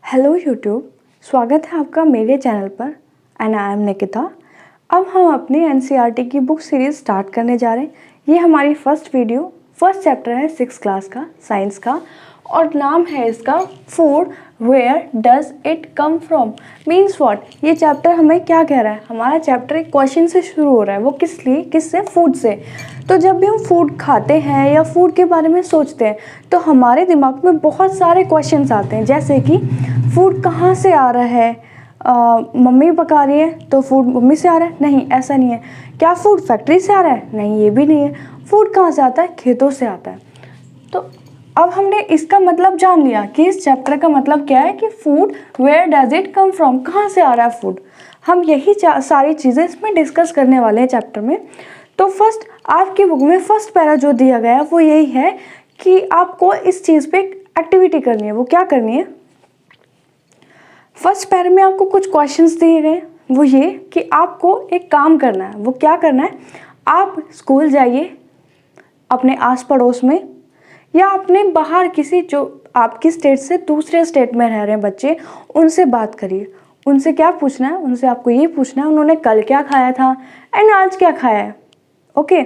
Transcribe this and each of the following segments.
Hello YouTube, स्वागत है आपका मेरे चैनल पर एंड आई एम निकिता। अब हम अपनी एनसीईआरटी की बुक सीरीज़ स्टार्ट करने जा रहे हैं। ये हमारी फर्स्ट चैप्टर है 6th क्लास का साइंस का और नाम है इसका food where does it come from means what. ये चैप्टर हमें क्या कह रहा है? हमारा चैप्टर एक क्वेश्चन से शुरू हो रहा है। वो किससे? फूड से। तो जब भी हम फूड खाते हैं या फूड के बारे में सोचते हैं तो हमारे दिमाग में बहुत सारे क्वेश्चंस आते हैं, जैसे कि फूड कहाँ से आ रहा है? मम्मी पका रही है तो फूड मम्मी से आ रहा है? नहीं, ऐसा नहीं है। क्या फूड फैक्ट्री से आ रहा है? नहीं, ये भी नहीं है। फूड कहाँ से आता है? खेतों से आता है। तो अब हमने इसका मतलब जान लिया कि इस चैप्टर का मतलब क्या है कि food where does it come from, कहाँ से आ रहा है फूड। हम यही सारी चीज़ें इसमें डिस्कस करने वाले हैं चैप्टर में। तो फर्स्ट आपकी बुक में फर्स्ट पैरा जो दिया गया है वो यही है कि आपको इस चीज़ पे एक्टिविटी करनी है। वो क्या करनी है? फर्स्ट पैरा में आपको कुछ क्वेश्चंस दिए गए, वो ये कि आपको एक काम करना है। वो क्या करना है? आप स्कूल जाइए अपने आस पड़ोस में या अपने बाहर किसी जो आपकी स्टेट से दूसरे स्टेट में रह रहे हैं बच्चे, उनसे बात करिए। उनसे क्या पूछना है? उनसे आपको ये पूछना है उन्होंने कल क्या खाया था एंड आज क्या खाया है। ओके।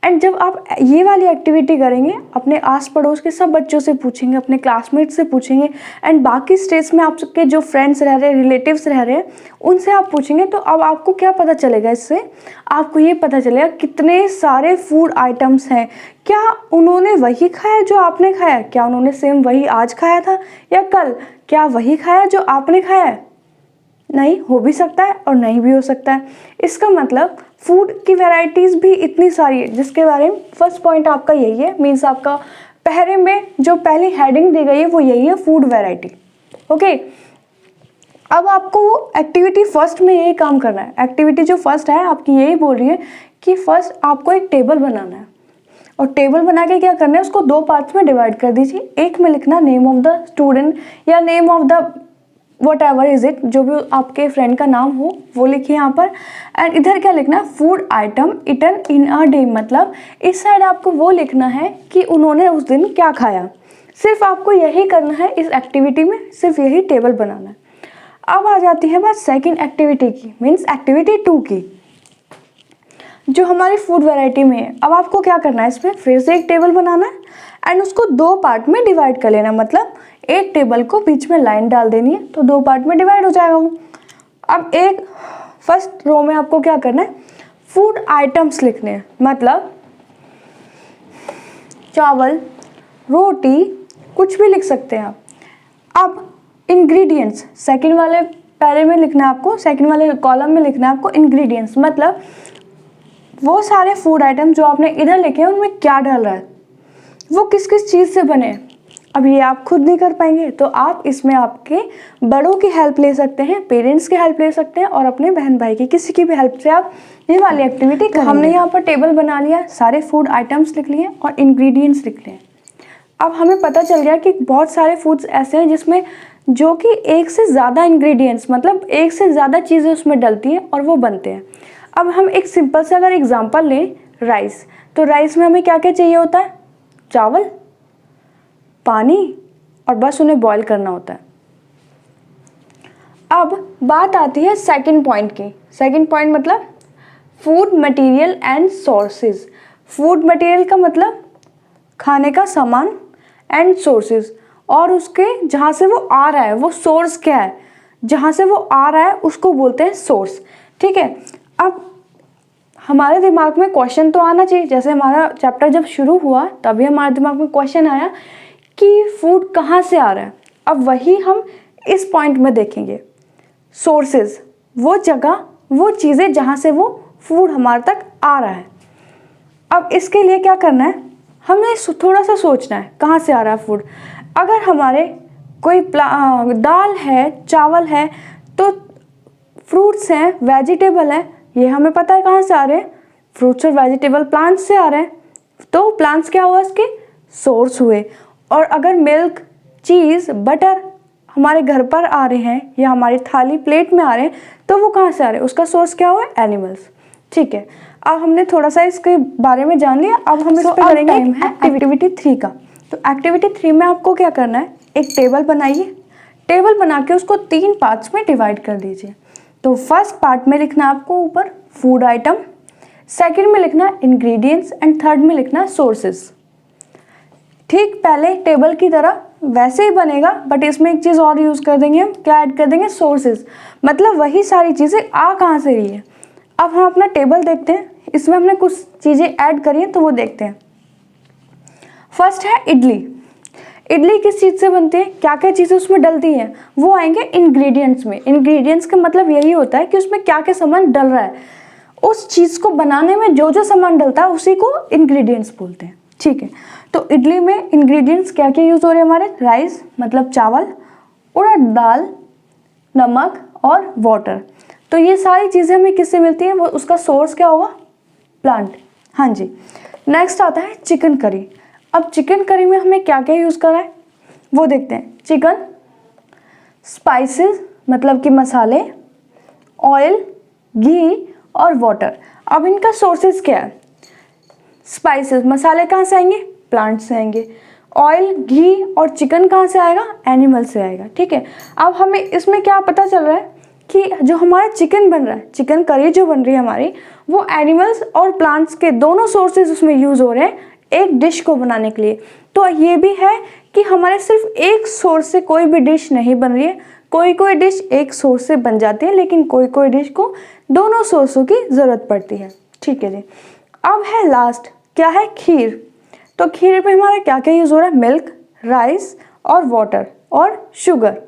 एंड जब आप ये वाली एक्टिविटी करेंगे अपने आस पड़ोस के सब बच्चों से पूछेंगे, अपने क्लासमेट से पूछेंगे एंड बाकी स्टेट्स में आपके जो फ्रेंड्स रह रहे हैं, रिलेटिव्स रह रहे हैं, उनसे आप पूछेंगे। तो अब आपको क्या पता चलेगा? इससे आपको ये पता चलेगा कितने सारे फूड आइटम्स हैं। क्या उन्होंने वही खाया जो आपने खाया? क्या उन्होंने सेम वही आज खाया था या कल? क्या वही खाया जो आपने खाया है? नहीं, हो भी सकता है और नहीं भी हो सकता है। इसका मतलब फूड की वैरायटीज़ भी इतनी सारी है, जिसके बारे में फर्स्ट पॉइंट आपका यही है। मीन्स आपका पहले में जो पहली हेडिंग दी गई है वो यही है, फूड वैरायटी। ओके। अब आपको एक्टिविटी फर्स्ट में यही काम करना है। एक्टिविटी जो फर्स्ट है आपकी यही बोल रही है कि फर्स्ट आपको एक टेबल बनाना है और टेबल बना के क्या करना है? उसको दो पार्ट्स में डिवाइड कर दीजिए। एक में लिखना नेम ऑफ द स्टूडेंट या name of the what ever is it, जो भी आपके फ्रेंड का नाम हो वो लिखिए यहाँ पर। एंड इधर क्या लिखना है? Food item eaten in a day, मतलब इस साइड आपको वो लिखना है कि उन्होंने उस दिन क्या खाया। सिर्फ आपको यही करना है इस एक्टिविटी में, सिर्फ यही टेबल बनाना है। अब आ जाती है बात सेकेंड एक्टिविटी की, मीन्स एक्टिविटी 2 की, जो हमारी फूड वैरायटी में है। अब आपको क्या करना है? इसमें फिर से एक टेबल बनाना है एंड उसको दो पार्ट में डिवाइड कर लेना। मतलब एक टेबल को बीच में लाइन डाल देनी है तो दो पार्ट में डिवाइड हो जाएगा वो। अब एक फर्स्ट रो में आपको क्या करना है? फूड आइटम्स लिखने हैं, मतलब चावल, रोटी, कुछ भी लिख सकते हैं आप। अब इंग्रेडिएंट्स सेकंड वाले पैरे में लिखना है आपको, सेकंड वाले कॉलम में लिखना है आपको इंग्रेडिएंट्स, मतलब वो सारे फूड आइटम जो आपने इधर लिखे हैं उनमें क्या डाल रहा है, वो किस किस चीज़ से बने हैं। अब ये आप खुद नहीं कर पाएंगे तो आप इसमें आपके बड़ों की हेल्प ले सकते हैं, पेरेंट्स की हेल्प ले सकते हैं और अपने बहन भाई की, किसी की भी हेल्प से आप ये वाली एक्टिविटी करेंगे। हमने यहाँ पर टेबल बना लिया, सारे फूड आइटम्स लिख लिए और इंग्रेडिएंट्स लिख लिए। अब हमें पता चल गया कि बहुत सारे फूड्स ऐसे हैं जिसमें जो कि एक से ज़्यादा इंग्रेडिएंट्स, मतलब एक से ज़्यादा चीज़ें उसमें डलती हैं और वो बनते हैं। अब हम एक सिंपल से अगर एग्जांपल लें, राइस, तो राइस में हमें क्या क्या चाहिए होता है? चावल, पानी और बस उन्हें बॉईल करना होता है। अब बात आती है सेकंड पॉइंट की। सेकंड पॉइंट मतलब food material and sources. Food material का मतलब खाने का सामान एंड सोर्सेज, और उसके जहाँ से वो आ रहा है वो सोर्स क्या है? जहाँ से वो आ रहा है उसको बोलते हैं सोर्स। ठीक है। अब हमारे दिमाग में क्वेश्चन तो आना चाहिए। जैसे हमारा चैप्टर जब शुरू हुआ तभी हमारे दिमाग में क्वेश्चन आया कि फूड कहाँ से आ रहा है। अब वही हम इस पॉइंट में देखेंगे। सोर्सेज, वो जगह, वो चीज़ें जहाँ से वो फूड हमारे तक आ रहा है। अब इसके लिए क्या करना है? हमें थोड़ा सा सोचना है कहाँ से आ रहा है फूड। अगर हमारे कोई दाल है, चावल है, तो फ्रूट्स हैं, वेजिटेबल है, ये हमें पता है कहाँ से आ रहे हैं। फ्रूट्स और वेजिटेबल प्लांट्स से आ रहे हैं, तो प्लांट्स क्या हुआ? इसके सोर्स हुए। और अगर मिल्क, चीज़, बटर हमारे घर पर आ रहे हैं या हमारी थाली प्लेट में आ रहे हैं तो वो कहाँ से आ रहे हैं? उसका सोर्स क्या हुआ? एनिमल्स। ठीक है। अब हमने थोड़ा सा इसके बारे में जान लिया। अब हम इस पर करेंगे एक्टिविटी 3 का। तो एक्टिविटी 3 में आपको क्या करना है? एक टेबल बनाइए। टेबल बना के उसको 3 पार्ट्स में डिवाइड कर दीजिए। तो फर्स्ट पार्ट में लिखना आपको ऊपर फूड आइटम, सेकंड में लिखना इंग्रेडिएंट्स एंड थर्ड में लिखना सोर्सेस। ठीक पहले टेबल की तरह वैसे ही बनेगा, बट इसमें एक चीज़ और यूज़ कर देंगे हम, क्या ऐड कर देंगे, सोर्सेज। मतलब वही सारी चीज़ें आ कहाँ से रही है। अब हम अपना टेबल देखते हैं, इसमें हमने कुछ चीज़ें ऐड करी हैं तो वो देखते हैं। फर्स्ट है इडली। इडली किस चीज़ से बनती है, क्या क्या चीज़ें उसमें डलती हैं, वो आएंगे इंग्रेडिएंट्स में। इंग्रेडिएंट्स का मतलब यही होता है कि उसमें क्या क्या सामान डल रहा है, उस चीज़ को बनाने में जो जो सामान डलता है उसी को इंग्रेडिएंट्स बोलते हैं। ठीक है, तो इडली में इंग्रेडिएंट्स क्या क्या यूज़ हो रहे हैं हमारे, राइस मतलब चावल, उड़द दाल, नमक और वाटर। तो ये सारी चीज़ें हमें किससे मिलती हैं, वो उसका सोर्स क्या होगा, प्लांट। हाँ जी। नेक्स्ट आता है चिकन करी। अब चिकन करी में हमें क्या क्या यूज़ करा है वो देखते हैं। चिकन, स्पाइसेस मतलब कि मसाले, ऑयल, घी और वाटर। अब इनका सोर्सेज क्या है, स्पाइसेस मसाले कहाँ से आएंगे, प्लांट से आएंगे। ऑयल, घी और चिकन कहाँ से आएगा, एनिमल से आएगा। ठीक है, अब हमें इसमें क्या पता चल रहा है कि जो हमारा चिकन बन रहा है, चिकन करी जो बन रही है हमारी, वो एनिमल्स और प्लांट्स के दोनों सोर्सेज उसमें यूज़ हो रहे हैं एक डिश को बनाने के लिए। तो ये भी है कि हमारे सिर्फ एक सोर्स से कोई भी डिश नहीं बन रही है। कोई कोई डिश एक सोर्स से बन जाती है, लेकिन कोई कोई डिश को दोनों सोर्सों की ज़रूरत पड़ती है। ठीक है जी। अब है लास्ट, क्या है, खीर। तो खीर में हमारा क्या क्या यूज़ हो रहा है, मिल्क, राइस और वाटर और शुगर।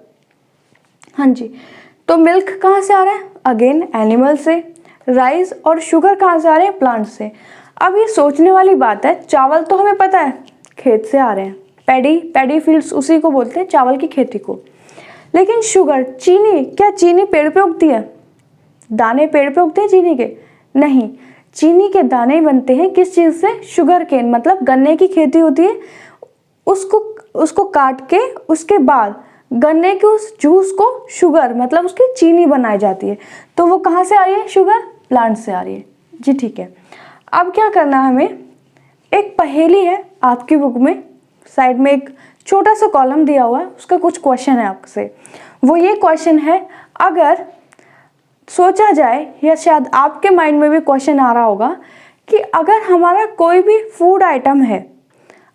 हाँ जी, तो मिल्क कहाँ से आ रहा है, अगेन एनिमल से। राइस और शुगर कहाँ से आ रहे हैं, प्लांट से। अब ये सोचने वाली बात है, चावल तो हमें पता है खेत से आ रहे हैं, पैडी फील्ड्स उसी को बोलते हैं, चावल की खेती को। लेकिन शुगर, चीनी, क्या चीनी पेड़ पे उगती है, दाने पेड़ पे उगते हैं चीनी के, नहीं। चीनी के दाने बनते हैं किस चीज़ से, शुगर केन मतलब गन्ने की खेती होती है, उसको काट के उसके बाद गन्ने के उस जूस को शुगर मतलब उसकी चीनी बनाई जाती है। तो वो कहाँ से आ रही है, शुगर, प्लांट से आ रही है जी। ठीक है, अब क्या करना है हमें, एक पहेली है आपकी बुक में, साइड में एक छोटा सा कॉलम दिया हुआ है, उसका कुछ क्वेश्चन है आपसे। वो ये क्वेश्चन है, अगर सोचा जाए या शायद आपके माइंड में भी क्वेश्चन आ रहा होगा कि अगर हमारा कोई भी फूड आइटम है,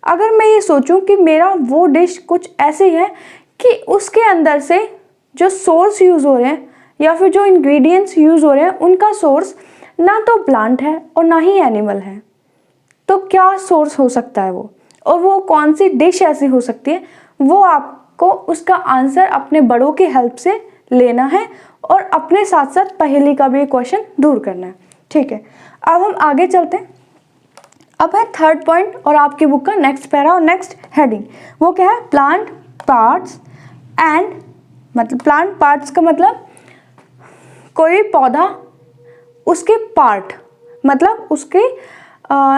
अगर मैं ये सोचूं कि मेरा वो डिश कुछ ऐसी है कि उसके अंदर से जो सोर्स यूज़ हो रहे हैं या फिर जो इंग्रेडिएंट्स यूज़ हो रहे हैं उनका सोर्स ना तो प्लांट है और ना ही एनिमल है, तो क्या सोर्स हो सकता है वो, और वो कौन सी डिश ऐसी हो सकती है, वो आपको उसका आंसर अपने बड़ों की हेल्प से लेना है और अपने साथ साथ पहेली का भी क्वेश्चन दूर करना है। ठीक है, अब हम आगे चलते हैं। अब है थर्ड पॉइंट और आपकी बुक का नेक्स्ट पैरा और नेक्स्ट हेडिंग, वो क्या है, प्लांट पार्ट्स एंड, मतलब प्लांट पार्ट्स का मतलब कोई भी पौधा, उसके पार्ट मतलब उसके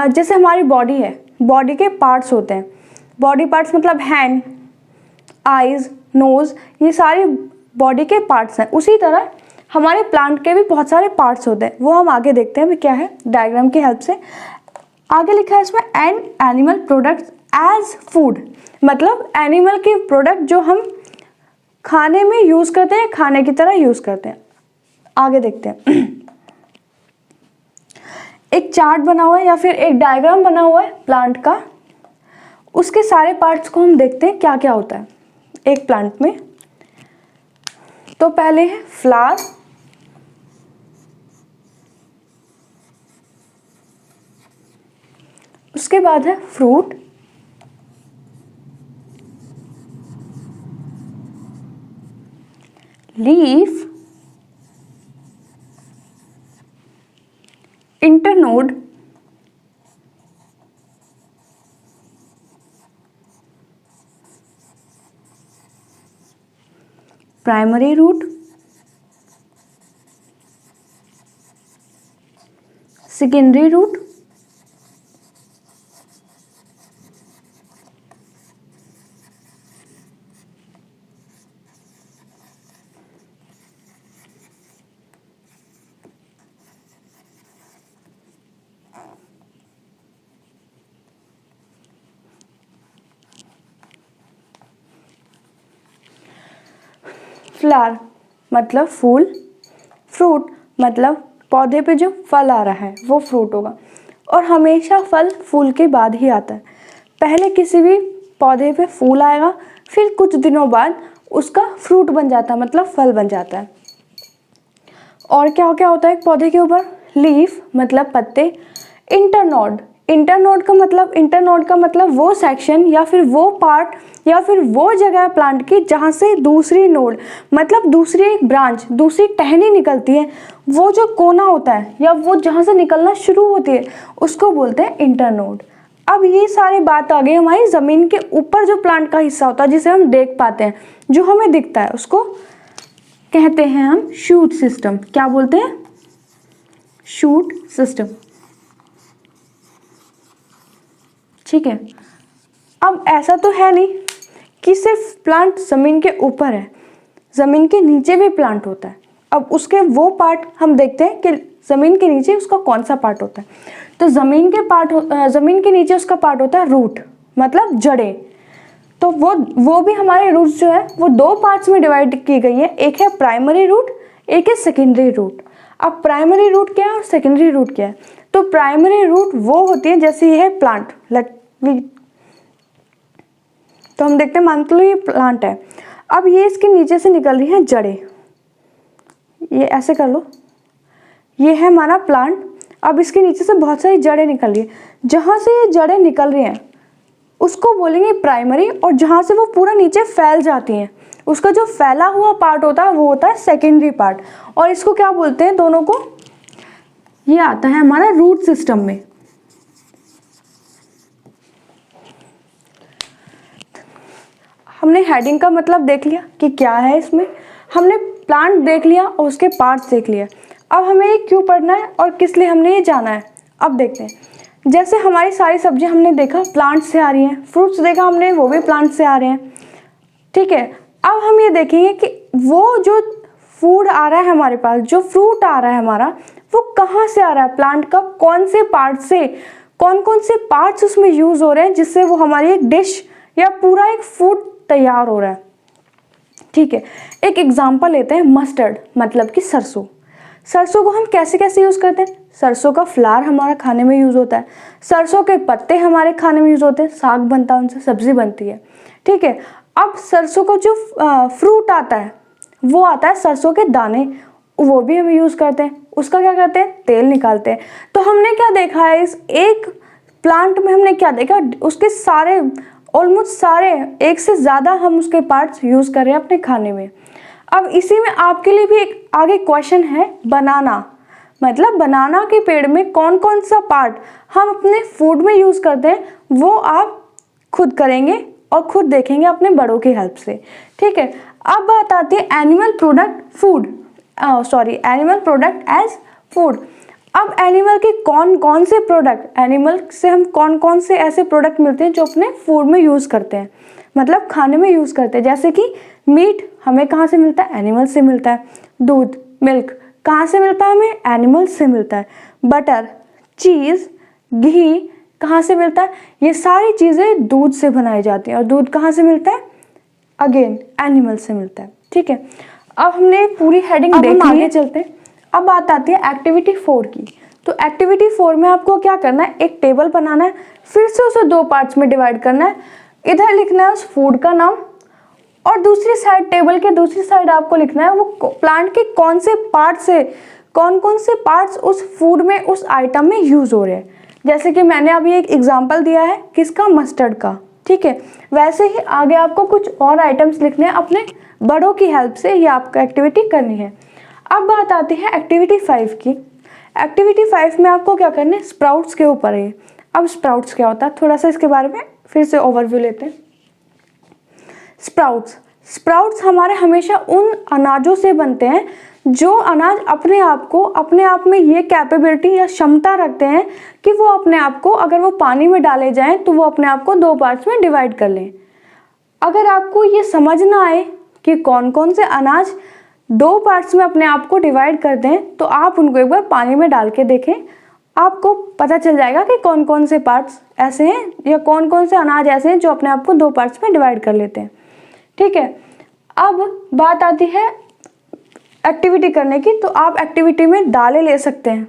जैसे हमारी बॉडी है, बॉडी के पार्ट्स होते हैं। बॉडी पार्ट्स मतलब हैंड, आईज, नोज, ये सारी बॉडी के पार्ट्स हैं। उसी तरह हमारे प्लांट के भी बहुत सारे पार्ट्स होते हैं, वो हम आगे देखते हैं भी क्या है, डायग्राम की हेल्प से। आगे लिखा है इसमें and animal products as food, मतलब एनिमल के प्रोडक्ट जो हम खाने में यूज़ करते हैं, खाने की तरह यूज़ करते हैं। आगे देखते हैं एक चार्ट बना हुआ है या फिर एक डायग्राम बना हुआ है प्लांट का, उसके सारे पार्ट्स को हम देखते हैं क्या क्या होता है एक प्लांट में। तो पहले है फ्लावर, उसके बाद है fruit, leaf, internode, primary root, secondary root, flower मतलब फूल, फ्रूट मतलब पौधे पे जो फल आ रहा है वो फ्रूट होगा। और हमेशा फल फूल के बाद ही आता है। पहले किसी भी पौधे पे फूल आएगा, फिर कुछ दिनों बाद उसका फ्रूट बन जाता है, मतलब फल बन जाता है। और क्या क्या होता है एक पौधे के ऊपर? लीफ मतलब पत्ते, इंटरनोड, इंटरनोड का मतलब वो सेक्शन या फिर वो पार्ट या फिर वो जगह प्लांट की जहाँ से दूसरी नोड मतलब दूसरी एक ब्रांच, दूसरी टहनी निकलती है। वो जो कोना होता है या वो जहाँ से निकलना शुरू होती है उसको बोलते हैं इंटरनोड। अब ये सारी बात आ गई हमारी ज़मीन के ऊपर जो प्लांट का हिस्सा होता है जिसे हम देख पाते हैं, जो हमें दिखता है, उसको कहते हैं हम शूट सिस्टम। क्या बोलते हैं? Shoot system. ठीक है। अब ऐसा तो है नहीं कि सिर्फ प्लांट ज़मीन के ऊपर है, ज़मीन के नीचे भी प्लांट होता है। अब उसके वो पार्ट हम देखते हैं कि ज़मीन के नीचे उसका कौन सा पार्ट होता है। तो ज़मीन के नीचे उसका पार्ट होता है रूट मतलब जड़ें। तो वो भी हमारे रूट्स जो है वो दो पार्ट्स में डिवाइड की गई है, एक है प्राइमरी रूट, एक है सेकेंडरी रूट। अब प्राइमरी रूट क्या है और सेकेंडरी रूट क्या है? तो प्राइमरी रूट वो होती है जैसे ये है प्लांट, तो हम देखते हैं मान लो ये प्लांट है। अब ये इसके नीचे से निकल रही हैं जड़ें, ये ऐसे कर लो, ये है हमारा प्लांट। अब इसके नीचे से बहुत सारी जड़ें निकल रही है, जहाँ से ये जड़ें निकल रही हैं उसको बोलेंगे प्राइमरी, और जहाँ से वो पूरा नीचे फैल जाती हैं उसका जो फैला हुआ पार्ट होता है वो होता है सेकेंडरी पार्ट। और इसको क्या बोलते हैं दोनों को? ये आता है हमारा रूट सिस्टम में। हमने हेडिंग का मतलब देख लिया कि क्या है इसमें, हमने प्लांट देख लिया और उसके पार्ट्स देख लिया। अब हमें ये क्यों पढ़ना है और किस लिए हमने ये जाना है, अब देखते हैं। जैसे हमारी सारी सब्जियां हमने देखा प्लांट से आ रही हैं, फ्रूट्स देखा हमने वो भी प्लांट से आ रहे हैं। ठीक है। अब हम ये देखेंगे कि वो जो फूड आ रहा है हमारे पास, जो फ्रूट आ रहा है हमारा, वो कहाँ से आ रहा है, प्लांट का कौन से पार्ट से, कौन कौन से पार्ट्स उसमें यूज हो रहे हैं जिससे वो हमारी एक डिश या पूरा एक फूड तैयार हो रहा है। ठीक है। एक एग्जांपल लेते हैं, मस्टर्ड मतलब कि सरसों। सरसों को हम कैसे कैसे यूज करते हैं? सरसों का फ्लावर हमारा खाने में यूज होता है, सरसों के पत्ते हमारे खाने में यूज होते हैं, साग बनता है उनसे, सब्जी बनती है। ठीक है। अब सरसों का जो फ्रूट आता है वो आता है सरसों के दाने, वो भी हम यूज करते हैं। उसका क्या करते हैं? तेल निकालते हैं। तो हमने क्या देखा है, इस एक प्लांट में हमने क्या देखा, उसके सारे ऑलमोस्ट सारे, एक से ज़्यादा हम उसके पार्ट्स यूज़ कर रहे हैं अपने खाने में। अब इसी में आपके लिए भी एक आगे क्वेश्चन है, बनाना मतलब बनाना के पेड़ में कौन कौन सा पार्ट हम अपने फूड में यूज़ करते हैं, वो आप खुद करेंगे और खुद देखेंगे अपने बड़ों की हेल्प से। ठीक है। अब बात आती है एनिमल प्रोडक्ट एज फूड। अब एनिमल के कौन कौन से प्रोडक्ट, एनिमल से हम कौन कौन से ऐसे प्रोडक्ट मिलते हैं जो अपने फूड में यूज़ करते हैं, मतलब खाने में यूज़ करते हैं। जैसे कि मीट हमें कहाँ से मिलता है? एनिमल से मिलता है। दूध, मिल्क कहाँ से मिलता है? हमें एनिमल से मिलता है। बटर, चीज़, घी कहाँ से मिलता है? ये सारी चीज़ें दूध से बनाई जाती हैं। और दूध कहाँ से मिलता है? अगेन एनिमल से मिलता है। ठीक है। अब हमने पूरी हेडिंग देख ली, आगे चलते हैं। अब बात आती है एक्टिविटी 4 की। तो एक्टिविटी 4 में आपको क्या करना है, एक टेबल बनाना है, फिर से उसे दो पार्ट्स में डिवाइड करना है। इधर लिखना है उस फूड का नाम और दूसरी साइड, टेबल के दूसरी साइड आपको लिखना है वो प्लांट के कौन से पार्ट से, कौन कौन से पार्ट्स उस फूड में, उस आइटम में यूज हो रहे हैं। जैसे कि मैंने अभी एक एग्जाम्पल दिया है किसका, मस्टर्ड का। ठीक है। वैसे ही आगे आपको कुछ और आइटम्स लिखने हैं, अपने बड़ों की हेल्प से ये आपको एक्टिविटी करनी है। अब बात आती है एक्टिविटी 5 की। एक्टिविटी 5 में आपको क्या करना है, स्प्राउट्स के ऊपर है। अब स्प्राउट्स क्या होता है, थोड़ा सा इसके बारे में फिर से ओवरव्यू लेते हैं। स्प्राउट्स हमारे हमेशा उन अनाजों से बनते हैं जो अनाज अपने आप में ये कैपेबिलिटी या क्षमता रखते हैं कि वो अपने आप को, अगर वो पानी में डाले जाएं तो वो अपने आप को दो पार्ट्स में डिवाइड कर लें। अगर आपको ये समझ ना आए कि कौन कौन से अनाज दो पार्ट्स में अपने आप को डिवाइड करते हैं, तो आप उनको एक बार पानी में डाल के देखें, आपको पता चल जाएगा कि कौन कौन से पार्ट्स ऐसे हैं या कौन कौन से अनाज ऐसे हैं जो अपने आप को दो पार्ट्स में डिवाइड कर लेते हैं। ठीक है। अब बात आती है एक्टिविटी करने की, तो आप एक्टिविटी में दालें ले सकते हैं।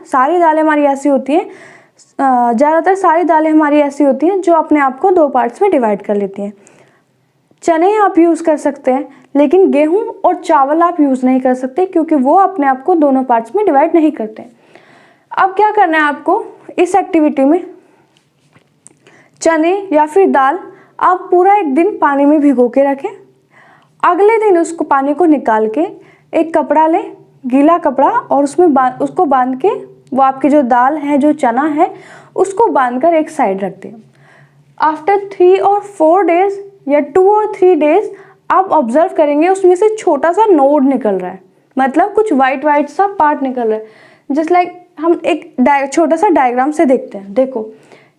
सारी दालें हमारी ऐसी होती हैं, ज़्यादातर सारी दालें हमारी ऐसी होती हैं जो अपने आप को 2 पार्ट्स में डिवाइड कर लेती हैं। चने आप यूज़ कर सकते हैं, लेकिन गेहूं और चावल आप यूज़ नहीं कर सकते क्योंकि वो अपने आप को दोनों पार्ट्स में डिवाइड नहीं करते। अब क्या करना है आपको इस एक्टिविटी में, चने या फिर दाल आप पूरा एक दिन पानी में भिगो के रखें। अगले दिन उसको पानी को निकाल के एक कपड़ा लें, गीला कपड़ा, और उसमें उसको बांध के, वो आपकी जो दाल है, जो चना है, उसको बांधकर एक साइड रख दें। आफ्टर 3 और 4 डेज या 2 और 3 डेज आप ऑब्जर्व करेंगे उसमें से छोटा सा नोड निकल रहा है, मतलब कुछ वाइट सा पार्ट निकल रहा है। जस्ट लाइक हम एक छोटा सा डायग्राम से देखते हैं। देखो,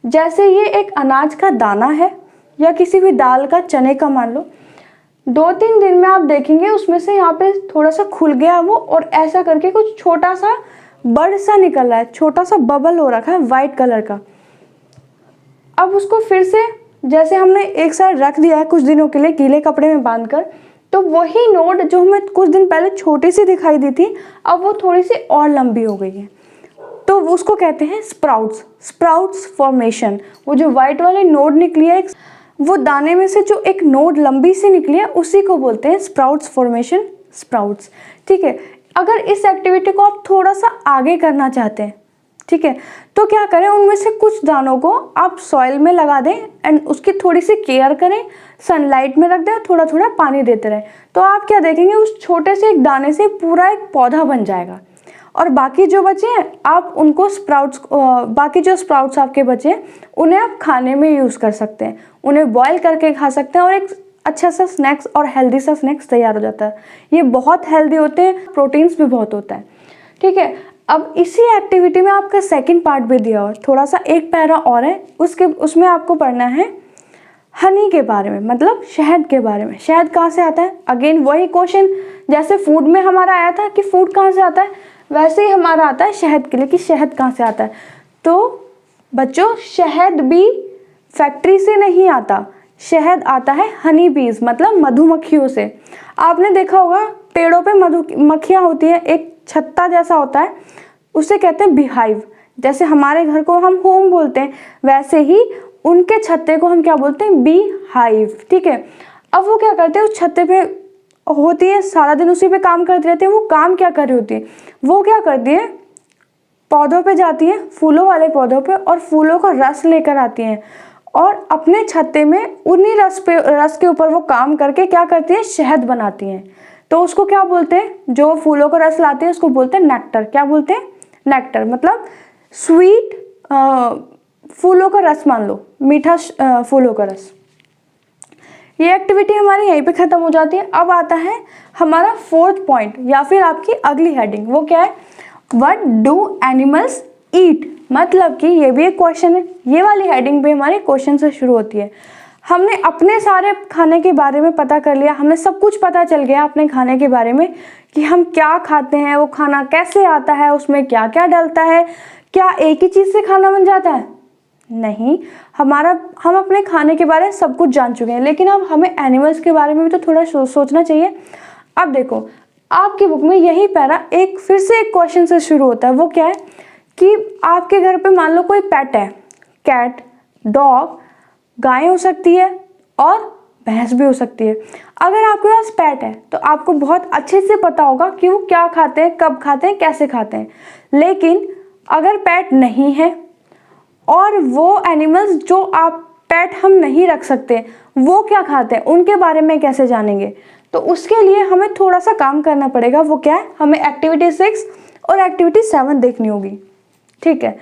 जैसे ये एक अनाज का दाना है या किसी भी दाल का, चने का मान लो, 2-3 दिन में आप देखेंगे उसमें से यहाँ पे थोड़ा सा खुल गया वो, और ऐसा करके कुछ छोटा सा बर्ड सा निकल रहा है, छोटा सा बबल हो रखा है वाइट कलर का। अब उसको फिर से जैसे हमने एक साइड रख दिया है कुछ दिनों के लिए गीले कपड़े में बांधकर, तो वही नोड जो हमें कुछ दिन पहले छोटी सी दिखाई दी थी, अब वो थोड़ी सी और लंबी हो गई है, तो उसको कहते हैं स्प्राउट्स फॉर्मेशन। वो जो वाइट वाले नोड निकली है, वो दाने में से जो एक नोड लंबी सी निकली है, उसी को बोलते हैं स्प्राउट्स फॉर्मेशन, स्प्राउट्स। ठीक है, अगर इस एक्टिविटी को आप थोड़ा सा आगे करना चाहते हैं, ठीक है, तो क्या करें, उनमें से कुछ दानों को आप सॉइल में लगा दें एंड उसकी थोड़ी सी केयर करें, सनलाइट में रख दें, थोड़ा थोड़ा पानी देते रहें, तो आप क्या देखेंगे, उस छोटे से एक दाने से पूरा एक पौधा बन जाएगा। और बाकी जो बचे हैं आप उनको बाकी जो स्प्राउट्स आपके बचे हैं उन्हें आप खाने में यूज़ कर सकते हैं, उन्हें बॉयल करके खा सकते हैं, और एक अच्छा सा स्नैक्स और हेल्दी सा स्नैक्स तैयार हो जाता है। ये बहुत हेल्दी होते हैं, प्रोटीन्स भी बहुत होता है। ठीक है, अब इसी एक्टिविटी में आपका सेकंड पार्ट भी दिया हुआ, थोड़ा सा एक पैरा और है, उसमें आपको पढ़ना है हनी के बारे में, मतलब शहद के बारे में। शहद कहाँ से आता है, अगेन वही क्वेश्चन जैसे फूड में हमारा आया था कि फूड कहाँ से आता है, वैसे ही हमारा आता है शहद के लिए कि शहद कहाँ से आता है। तो बच्चों, शहद भी फैक्ट्री से नहीं आता, शहद आता है हनी बीज, मतलब मधुमक्खियों से। आपने देखा होगा पेड़ों पे मधुमक्खियाँ होती हैं, एक छत्ता जैसा होता है, उसे कहते हैं बीहाइव। जैसे हमारे घर को हम होम बोलते हैं, वैसे ही उनके छत्ते को हम क्या बोलते हैं, बी हाइव। ठीक है, अब वो क्या करते हैं, उस छत्ते पे होती है, सारा दिन उसी पे काम करती रहती है। वो काम क्या कर रही होती है, वो क्या करती है, पौधों पे जाती है, फूलों वाले पौधों पे, और फूलों का रस लेकर आती हैं, और अपने छत्ते में उन्हीं रस के ऊपर वो काम करके क्या करती है, शहद बनाती हैं। तो उसको क्या बोलते हैं, जो फूलों का रस लाती है उसको बोलते हैं नेक्टर। क्या बोलते हैं, नेक्टर, मतलब स्वीट फूलों का रस, मान लो मीठा फूलों का रस। ये एक्टिविटी हमारी यहीं पे ख़त्म हो जाती है। अब आता है हमारा 4th पॉइंट या फिर आपकी अगली हेडिंग, वो क्या है, व्हाट डू एनिमल्स ईट। मतलब कि ये भी एक क्वेश्चन है, ये वाली हेडिंग भी हमारे क्वेश्चन से शुरू होती है। हमने अपने सारे खाने के बारे में पता कर लिया, हमें सब कुछ पता चल गया अपने खाने के बारे में कि हम क्या खाते हैं, वो खाना कैसे आता है, उसमें क्या क्या डलता है, क्या एक ही चीज़ से खाना बन जाता है, नहीं। हम अपने खाने के बारे में सब कुछ जान चुके हैं, लेकिन अब हमें एनिमल्स के बारे में भी तो थोड़ा सोचना चाहिए। अब देखो, आपकी बुक में यही पैरा फिर से एक क्वेश्चन से शुरू होता है। वो क्या है कि आपके घर पे मान लो कोई पेट है, कैट, डॉग, गाय हो सकती है और भैंस भी हो सकती है। अगर आपके पास पेट है तो आपको बहुत अच्छे से पता होगा कि वो क्या खाते हैं, कब खाते हैं, कैसे खाते हैं। लेकिन अगर पेट नहीं है और वो एनिमल्स जो आप पेट हम नहीं रख सकते वो क्या खाते हैं, उनके बारे में कैसे जानेंगे। तो उसके लिए हमें थोड़ा सा काम करना पड़ेगा। वो क्या है, हमें एक्टिविटी 6 और एक्टिविटी 7 देखनी होगी। ठीक है,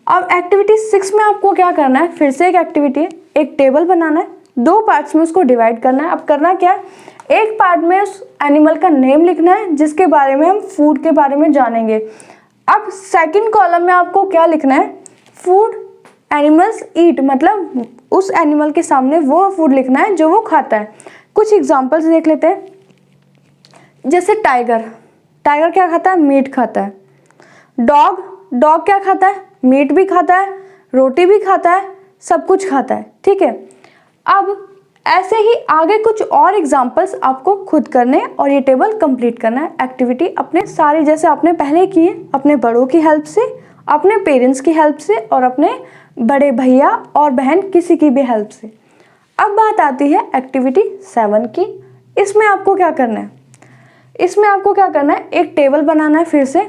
अब एक्टिविटी 6 में आपको क्या करना है, फिर से एक एक्टिविटी है, एक टेबल बनाना है, 2 पार्ट्स में उसको डिवाइड करना है। अब करना क्या है, एक पार्ट में उस एनिमल का नेम लिखना है जिसके बारे में हम फूड के बारे में जानेंगे। अब सेकंड कॉलम में आपको क्या लिखना है, फूड एनिमल्स ईट, मतलब उस एनिमल के सामने वो फूड लिखना है जो वो खाता है। कुछ एग्जांपल्स देख लेते हैं। जैसे टाइगर क्या खाता है, मीट खाता है। डॉग क्या खाता है, मीट भी खाता है, रोटी भी खाता है, सब कुछ खाता है। ठीक है, अब ऐसे ही आगे कुछ और एग्जाम्पल्स आपको खुद करने और ये टेबल कंप्लीट करना है। एक्टिविटी अपने सारी जैसे आपने पहले की है, अपने बड़ों की हेल्प से, अपने पेरेंट्स की हेल्प से और अपने बड़े भैया और बहन किसी की भी हेल्प से। अब बात आती है एक्टिविटी 7 की। इसमें आपको क्या करना है? इसमें आपको क्या करना है, एक टेबल बनाना है, फिर से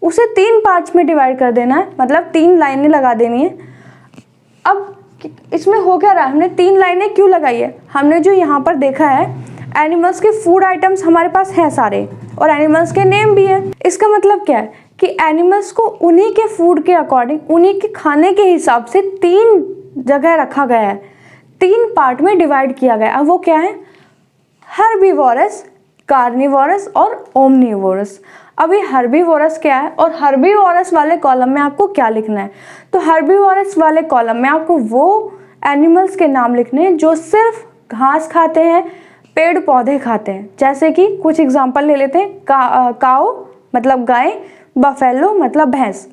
उसे 3 पार्ट्स में डिवाइड कर देना है, मतलब 3 लाइनें लगा देनी है। अब इसमें हो क्या रहा है, हमने 3 लाइनें क्यों लगाई है? हमने जो यहाँ पर देखा है एनिमल्स के फूड आइटम्स हमारे पास हैं सारे और एनिमल्स के नेम भी है। इसका मतलब क्या है कि एनिमल्स को उन्हीं के फूड के अकॉर्डिंग, उन्हीं के खाने के हिसाब से 3 जगह रखा गया है, 3 पार्ट में डिवाइड किया गया है। अब वो क्या है? हर्बीवोरस, कार्निवोरस और ओमनीवोरस। अभी हर्बीवोरस क्या है और हर्बीवोरस वाले कॉलम में आपको क्या लिखना है? तो हर्बीवोरस वाले कॉलम में आपको वो एनिमल्स के नाम लिखने हैं जो सिर्फ घास खाते हैं, पेड़ पौधे खाते हैं। जैसे कि कुछ एग्जांपल ले लेते हैं, काऊ मतलब गाय, बफेलो मतलब भैंस।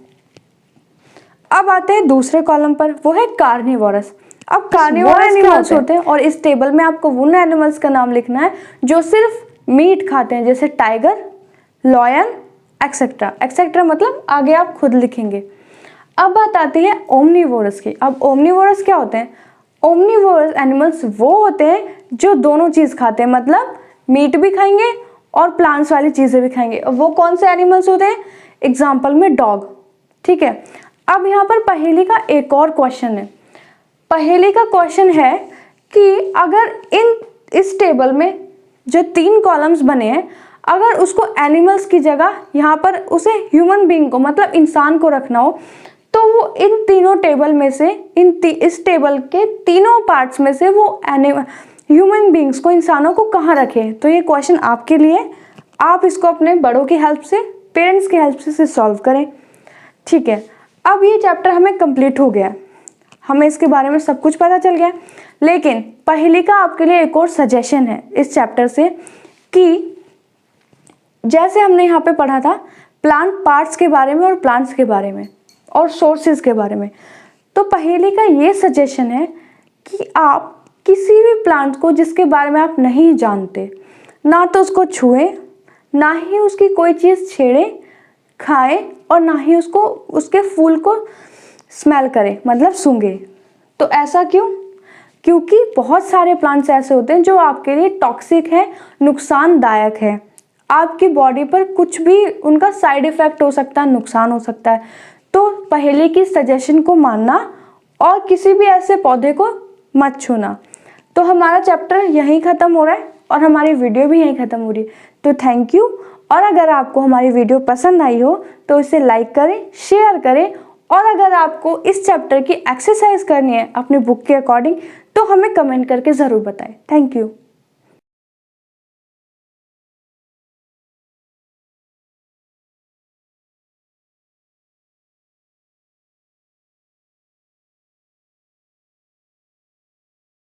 अब आते हैं दूसरे कॉलम पर, वो है कार्निवोरस। अब कार्निवोरस एनिमल्स होते हैं और इस टेबल में आपको उन एनिमल्स का नाम लिखना है जो सिर्फ मीट खाते हैं, जैसे टाइगर, लॉयन एक्सेट्रा। एक्सेट्रा मतलब आगे आप खुद लिखेंगे। अब बात आती है ओमनीवोरस की। अब ओमनीवोरस क्या होते हैं? ओमनीवोरस एनिमल्स वो होते हैं जो दोनों चीज़ खाते हैं, मतलब मीट भी खाएंगे और प्लांट्स वाली चीज़ें भी खाएंगे। वो कौन से एनिमल्स होते हैं? एग्जाम्पल में डॉग। ठीक है, अब यहाँ पर पहेली का एक और क्वेश्चन है। पहेली का क्वेश्चन है कि अगर इस टेबल में जो 3 कॉलम्स बने हैं, अगर उसको एनिमल्स की जगह यहाँ पर उसे ह्यूमन बीइंग को मतलब इंसान को रखना हो, तो वो इन तीनों टेबल में से इस टेबल के तीनों पार्ट्स में से वो ह्यूमन बीइंग्स को, इंसानों को कहाँ रखें? तो ये क्वेश्चन आपके लिए, आप इसको अपने बड़ों की हेल्प से, पेरेंट्स की हेल्प से सॉल्व करें। ठीक है, अब ये चैप्टर हमें कंप्लीट हो गया, हमें इसके बारे में सब कुछ पता चल गया। लेकिन पहेली का आपके लिए एक और सजेशन है इस चैप्टर से कि जैसे हमने यहाँ पे पढ़ा था प्लांट पार्ट्स के बारे में और प्लांट्स के बारे में और सोर्सेज के बारे में, तो पहेली का ये सजेशन है कि आप किसी भी प्लांट को जिसके बारे में आप नहीं जानते, ना तो उसको छुएं, ना ही उसकी कोई चीज़ छेड़ें, खाएं और ना ही उसके फूल को स्मेल करें, मतलब सूंघें। तो ऐसा क्यों? क्योंकि बहुत सारे प्लांट्स ऐसे होते हैं जो आपके लिए टॉक्सिक है, नुकसानदायक है। आपकी बॉडी पर कुछ भी उनका साइड इफेक्ट हो सकता है, नुकसान हो सकता है। तो पहेली की सजेशन को मानना और किसी भी ऐसे पौधे को मत छूना। तो हमारा चैप्टर यहीं ख़त्म हो रहा है और हमारी वीडियो भी यहीं ख़त्म हो रही है। तो थैंक यू। और अगर आपको हमारी वीडियो पसंद आई हो तो इसे लाइक करें, शेयर करें और अगर आपको इस चैप्टर की एक्सरसाइज करनी है अपनी बुक के अकॉर्डिंग तो हमें कमेंट करके ज़रूर बताएं। Thank you.